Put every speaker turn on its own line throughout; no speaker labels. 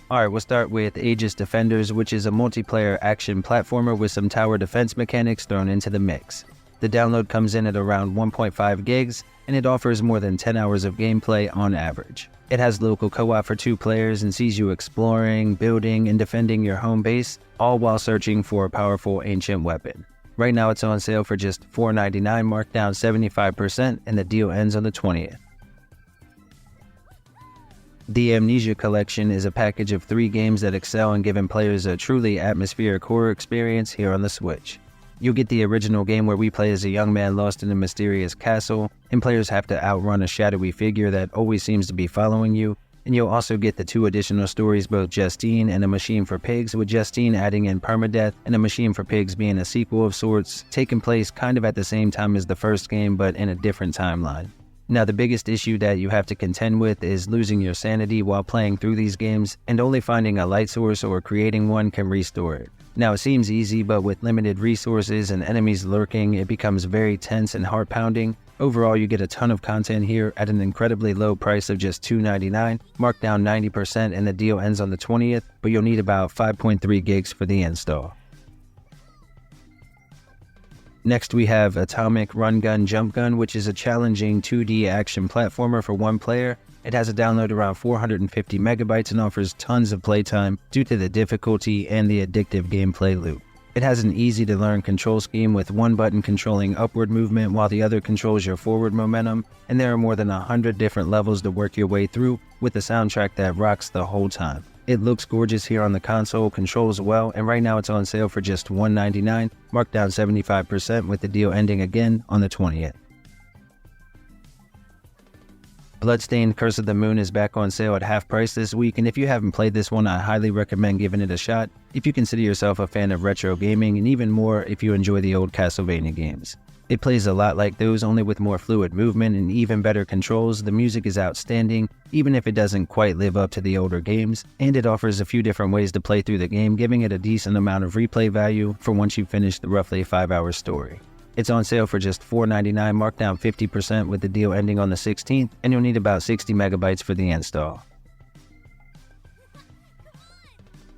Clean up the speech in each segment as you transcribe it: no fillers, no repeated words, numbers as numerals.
Alright, we'll start with Aegis Defenders, which is a multiplayer action platformer with some tower defense mechanics thrown into the mix. The download comes in at around 1.5 gigs, and it offers more than 10 hours of gameplay on average. It has local co-op for 2 players and sees you exploring, building, and defending your home base, all while searching for a powerful ancient weapon. Right now it's on sale for just $4.99, marked down 75%, and the deal ends on the 20th. The Amnesia collection is a package of 3 games that excel in giving players a truly atmospheric horror experience here on the Switch. You'll get the original game where we play as a young man lost in a mysterious castle, and players have to outrun a shadowy figure that always seems to be following you, and you'll also get the 2 additional stories, both Justine and A Machine for Pigs, with Justine adding in permadeath and A Machine for Pigs being a sequel of sorts, taking place kind of at the same time as the first game but in a different timeline. Now, the biggest issue that you have to contend with is losing your sanity while playing through these games, and only finding a light source or creating one can restore it. Now, it seems easy, but with limited resources and enemies lurking, it becomes very tense and heart-pounding. Overall, you get a ton of content here at an incredibly low price of just $2.99, marked down 90%, and the deal ends on the 20th, but you'll need about 5.3 gigs for the install. Next we have ATOMIK RunGunJumpGun, which is a challenging 2D action platformer for 1 player. It has a download around 450 megabytes and offers tons of playtime due to the difficulty and the addictive gameplay loop. It has an easy to learn control scheme with 1 button controlling upward movement while the other controls your forward momentum, and there are more than 100 different levels to work your way through with a soundtrack that rocks the whole time. It looks gorgeous here on the console, controls well, and right now it's on sale for just $1.99, marked down 75%, with the deal ending again on the 20th. Bloodstained Curse of the Moon is back on sale at half price this week, and if you haven't played this one, I highly recommend giving it a shot if you consider yourself a fan of retro gaming, and even more if you enjoy the old Castlevania games. It plays a lot like those, only with more fluid movement and even better controls. The music is outstanding, even if it doesn't quite live up to the older games, and it offers a few different ways to play through the game, giving it a decent amount of replay value for once you finish the roughly 5-hour story. It's on sale for just $4.99, marked down 50%, with the deal ending on the 16th, and you'll need about 60 megabytes for the install.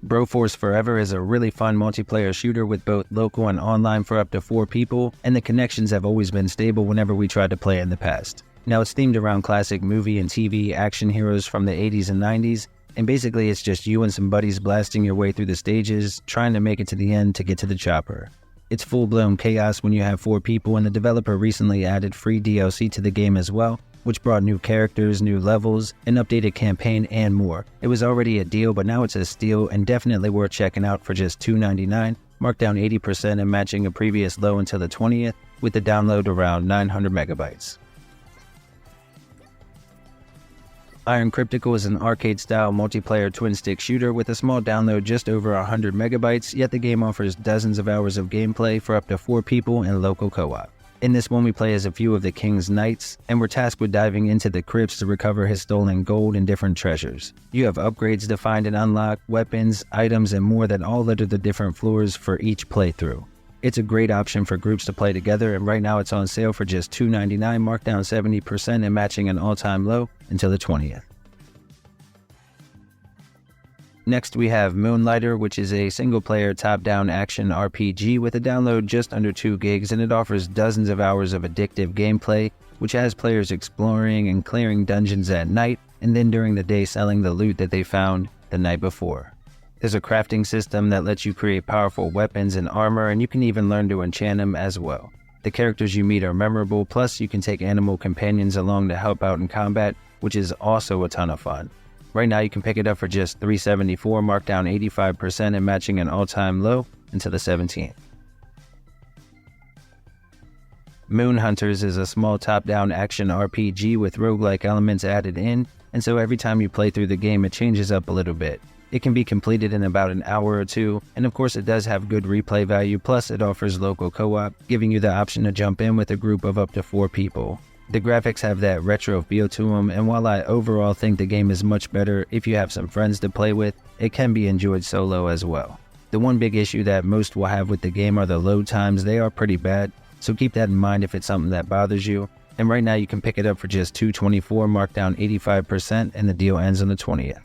Broforce Forever is a really fun multiplayer shooter with both local and online for up to 4 people, and the connections have always been stable whenever we tried to play in the past. Now, it's themed around classic movie and TV action heroes from the 80s and 90s, and basically it's just you and some buddies blasting your way through the stages, trying to make it to the end to get to the chopper. It's full-blown chaos when you have 4 people, and the developer recently added free DLC to the game as well, which brought new characters, new levels, an updated campaign, and more. It was already a deal, but now it's a steal and definitely worth checking out for just $2.99, marked down 80% and matching a previous low until the 20th, with the download around 900 megabytes. Iron Crypticle is an arcade-style multiplayer twin-stick shooter with a small download just over 100 megabytes, yet the game offers dozens of hours of gameplay for up to 4 people in local co-op. In this one, we play as a few of the King's Knights, and we're tasked with diving into the crypts to recover his stolen gold and different treasures. You have upgrades to find and unlock, weapons, items, and more that all litter the different floors for each playthrough. It's a great option for groups to play together, and right now it's on sale for just $2.99, marked down 70% and matching an all-time low until the 20th. Next we have Moonlighter, which is a single-player top-down action RPG with a download just under 2 gigs, and it offers dozens of hours of addictive gameplay, which has players exploring and clearing dungeons at night, and then during the day selling the loot that they found the night before. There's a crafting system that lets you create powerful weapons and armor, and you can even learn to enchant them as well. The characters you meet are memorable, plus you can take animal companions along to help out in combat, which is also a ton of fun. Right now you can pick it up for just $3.74, marked down 85% and matching an all-time low until the 17th. Moon Hunters is a small top-down action RPG with roguelike elements added in, and so every time you play through the game it changes up a little bit. It can be completed in about an hour or 2, and of course it does have good replay value, plus it offers local co-op, giving you the option to jump in with a group of up to 4 people. The graphics have that retro feel to them, and while I overall think the game is much better if you have some friends to play with, it can be enjoyed solo as well. The one big issue that most will have with the game are the load times. They are pretty bad, so keep that in mind if it's something that bothers you. And right now you can pick it up for just $2.24, marked down 85%, and the deal ends on the 20th.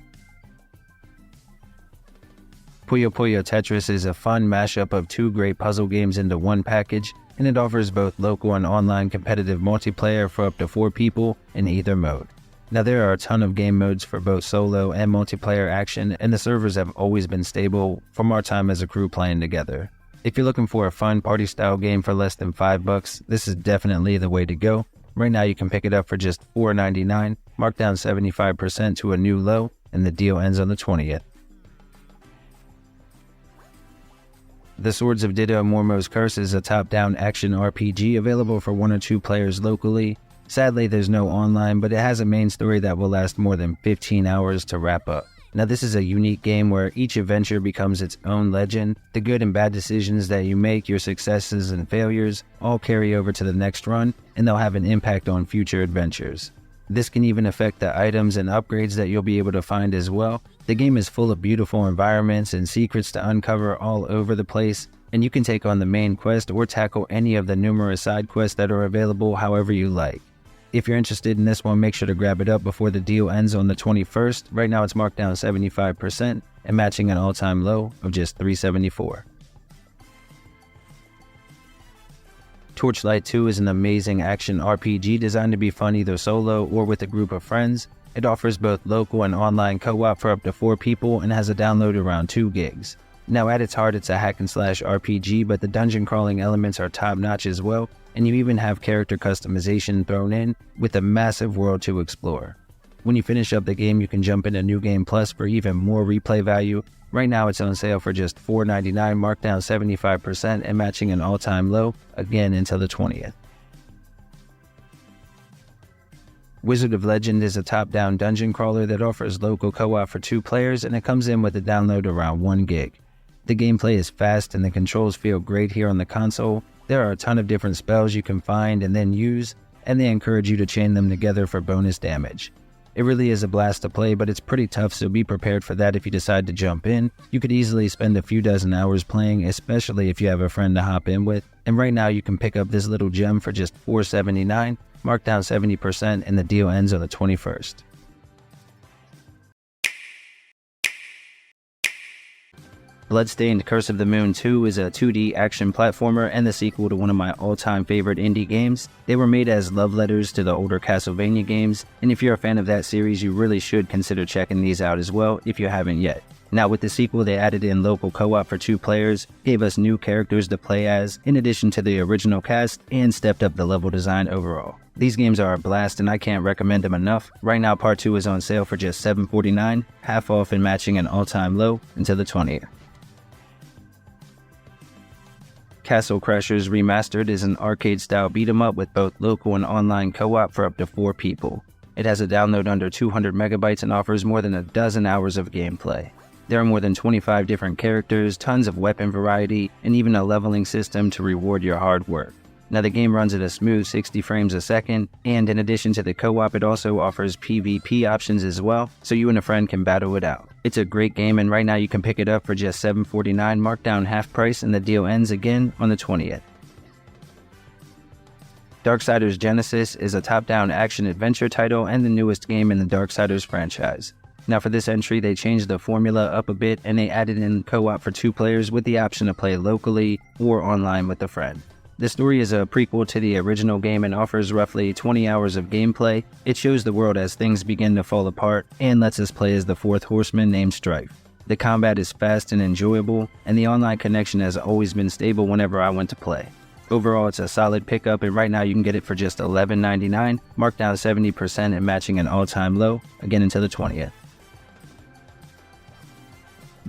Puyo Tetris is a fun mashup of two great puzzle games into one package, and it offers both local and online competitive multiplayer for up to 4 people in either mode. Now there are a ton of game modes for both solo and multiplayer action, and the servers have always been stable from our time as a crew playing together. If you're looking for a fun party style game for less than $5, this is definitely the way to go. Right now you can pick it up for just $4.99, marked down 75% to a new low, and the deal ends on the 20th. The Swords of Ditto Mormo's Curse is a top-down action RPG available for 1 or 2 players locally. Sadly, there's no online, but it has a main story that will last more than 15 hours to wrap up. Now this is a unique game where each adventure becomes its own legend. The good and bad decisions that you make, your successes and failures, all carry over to the next run, and they'll have an impact on future adventures. This can even affect the items and upgrades that you'll be able to find as well. The game is full of beautiful environments and secrets to uncover all over the place, and you can take on the main quest or tackle any of the numerous side quests that are available however you like. If you're interested in this one, make sure to grab it up before the deal ends on the 21st. Right now it's marked down 75% and matching an all-time low of just $3.74. Torchlight II is an amazing action RPG designed to be fun either solo or with a group of friends. It offers both local and online co-op for up to 4 people and has a download around 2 gigs. Now at its heart it's a hack and slash RPG, but the dungeon crawling elements are top notch as well, and you even have character customization thrown in with a massive world to explore. When you finish up the game you can jump into New Game Plus for even more replay value. Right now it's on sale for just $4.99, marked down 75% and matching an all-time low, again until the 20th. Wizard of Legend is a top-down dungeon crawler that offers local co-op for 2 players, and it comes in with a download around 1 gig. The gameplay is fast and the controls feel great here on the console. There are a ton of different spells you can find and then use, and they encourage you to chain them together for bonus damage. It really is a blast to play, but it's pretty tough, so be prepared for that if you decide to jump in. You could easily spend a few dozen hours playing, especially if you have a friend to hop in with. And right now you can pick up this little gem for just $4.79, marked down 70%, and the deal ends on the 21st. Bloodstained Curse of the Moon 2 is a 2D action platformer and the sequel to one of my all-time favorite indie games. They were made as love letters to the older Castlevania games, and if you're a fan of that series, you really should consider checking these out as well if you haven't yet. Now with the sequel, they added in local co-op for 2 players, gave us new characters to play as, in addition to the original cast, and stepped up the level design overall. These games are a blast and I can't recommend them enough. Right now Part 2 is on sale for just $7.49, half off and matching an all-time low until the 20th. Castle Crashers Remastered is an arcade-style beat-em-up with both local and online co-op for up to 4 people. It has a download under 200 megabytes and offers more than a dozen hours of gameplay. There are more than 25 different characters, tons of weapon variety, and even a leveling system to reward your hard work. Now the game runs at a smooth 60 frames a second, and in addition to the co-op, it also offers PvP options as well, so you and a friend can battle it out. It's a great game, and right now you can pick it up for just $7.49, marked down half price, and the deal ends again on the 20th. Darksiders Genesis is a top-down action-adventure title and the newest game in the Darksiders franchise. Now for this entry, they changed the formula up a bit, and they added in co-op for 2 players with the option to play locally or online with a friend. The story is a prequel to the original game and offers roughly 20 hours of gameplay. It shows the world as things begin to fall apart and lets us play as the 4th horseman named Strife. The combat is fast and enjoyable, and the online connection has always been stable whenever I went to play. Overall, it's a solid pickup, and right now you can get it for just $11.99, marked down 70% and matching an all-time low, again until the 20th.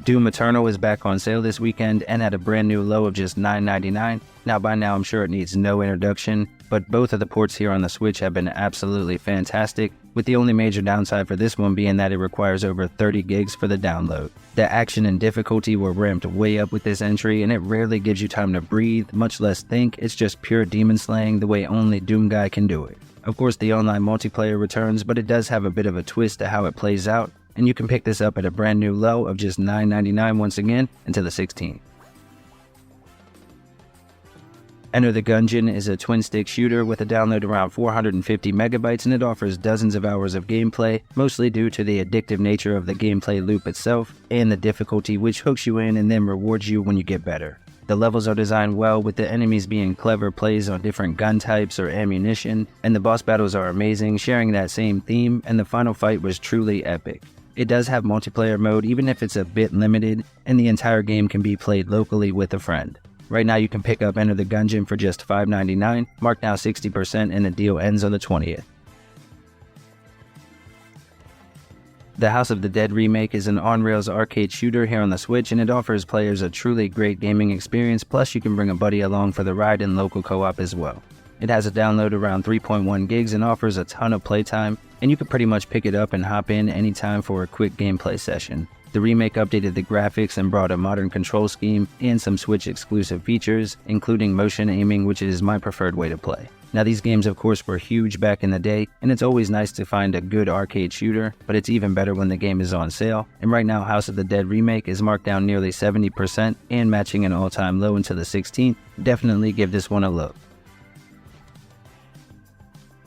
Doom Eternal is back on sale this weekend and at a brand new low of just $9.99. Now by now I'm sure it needs no introduction, but both of the ports here on the Switch have been absolutely fantastic, with the only major downside for this one being that it requires over 30 gigs for the download. The action and difficulty were ramped way up with this entry, and it rarely gives you time to breathe, much less think. It's just pure demon slaying the way only Doom Guy can do it. Of course the online multiplayer returns, but it does have a bit of a twist to how it plays out, and you can pick this up at a brand new low of just $9.99 once again until the 16th. Enter the Gungeon is a twin-stick shooter with a download around 450 megabytes, and it offers dozens of hours of gameplay, mostly due to the addictive nature of the gameplay loop itself and the difficulty, which hooks you in and then rewards you when you get better. The levels are designed well, with the enemies being clever plays on different gun types or ammunition, and the boss battles are amazing, sharing that same theme, and the final fight was truly epic. It does have multiplayer mode, even if it's a bit limited, and the entire game can be played locally with a friend. Right now you can pick up Enter the Gungeon for just $5.99, marked now 60%, and the deal ends on the 20th. The House of the Dead Remake is an on-rails arcade shooter here on the Switch, and it offers players a truly great gaming experience, plus you can bring a buddy along for the ride in local co-op as well. It has a download around 3.1 gigs and offers a ton of playtime, and you can pretty much pick it up and hop in anytime for a quick gameplay session. The remake updated the graphics and brought a modern control scheme and some Switch exclusive features, including motion aiming, which is my preferred way to play. Now, these games of course were huge back in the day, and it's always nice to find a good arcade shooter, but it's even better when the game is on sale, and right now House of the Dead Remake is marked down nearly 70% and matching an all-time low until the 16th. Definitely give this one a look.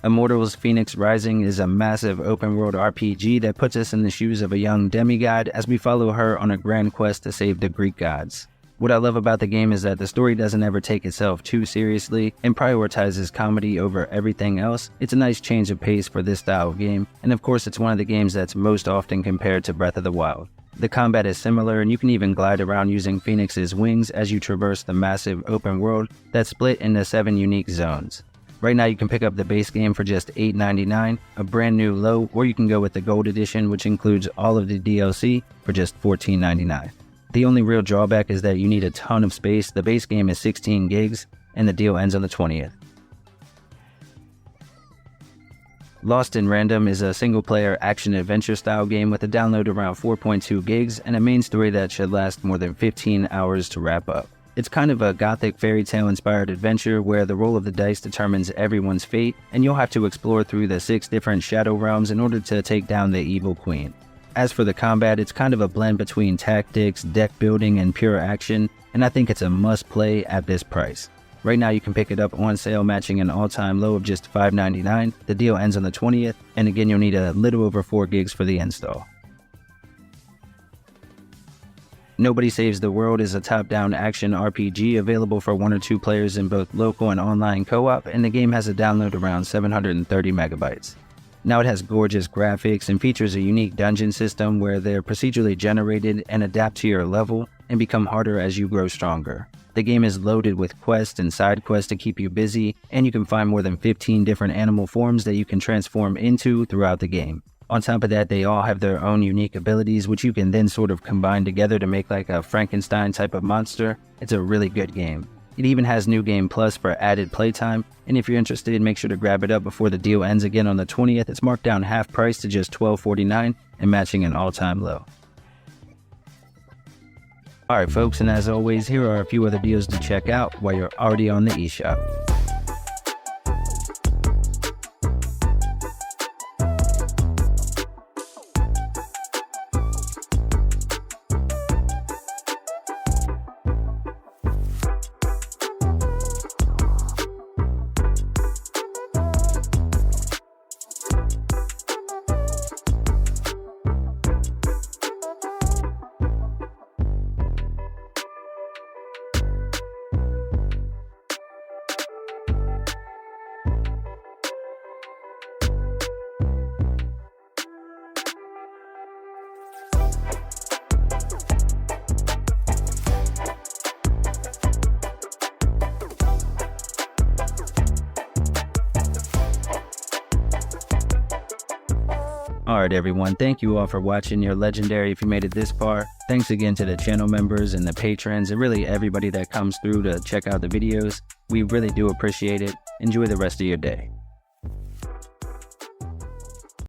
Immortals Fenyx Rising is a massive open-world RPG that puts us in the shoes of a young demigod as we follow her on a grand quest to save the Greek gods. What I love about the game is that the story doesn't ever take itself too seriously and prioritizes comedy over everything else. It's a nice change of pace for this style of game, and of course it's one of the games that's most often compared to Breath of the Wild. The combat is similar, and you can even glide around using Fenyx's wings as you traverse the massive open world that's split into 7 unique zones. Right now you can pick up the base game for just $8.99, a brand new low, or you can go with the Gold Edition, which includes all of the DLC, for just $14.99. The only real drawback is that you need a ton of space. The base game is 16 gigs, and the deal ends on the 20th. Lost in Random is a single-player action-adventure style game with a download around 4.2 gigs and a main story that should last more than 15 hours to wrap up. It's kind of a gothic fairy tale inspired adventure where the roll of the dice determines everyone's fate, and you'll have to explore through the 6 different shadow realms in order to take down the evil queen. As for the combat, it's kind of a blend between tactics, deck building, and pure action, and I think it's a must play at this price. Right now you can pick it up on sale, matching an all-time low of just $5.99. The deal ends on the 20th, and again you'll need a little over 4 gigs for the install. Nobody Saves the World is a top-down action RPG available for 1 or 2 players in both local and online co-op, and the game has a download around 730 megabytes. Now it has gorgeous graphics and features a unique dungeon system where they're procedurally generated and adapt to your level and become harder as you grow stronger. The game is loaded with quests and side quests to keep you busy, and you can find more than 15 different animal forms that you can transform into throughout the game. On top of that, they all have their own unique abilities, which you can then sort of combine together to make like a Frankenstein type of monster. It's a really good game. It even has New Game Plus for added playtime, and if you're interested, make sure to grab it up before the deal ends again on the 20th. It's marked down half price to just $12.49 and matching an all-time low. Alright folks, and as always, here are a few other deals to check out while you're already on the eShop. Alright everyone, thank you all for watching. You're legendary if you made it this far. Thanks again to the channel members and the patrons and really everybody that comes through to check out the videos. We really do appreciate it. Enjoy the rest of your day.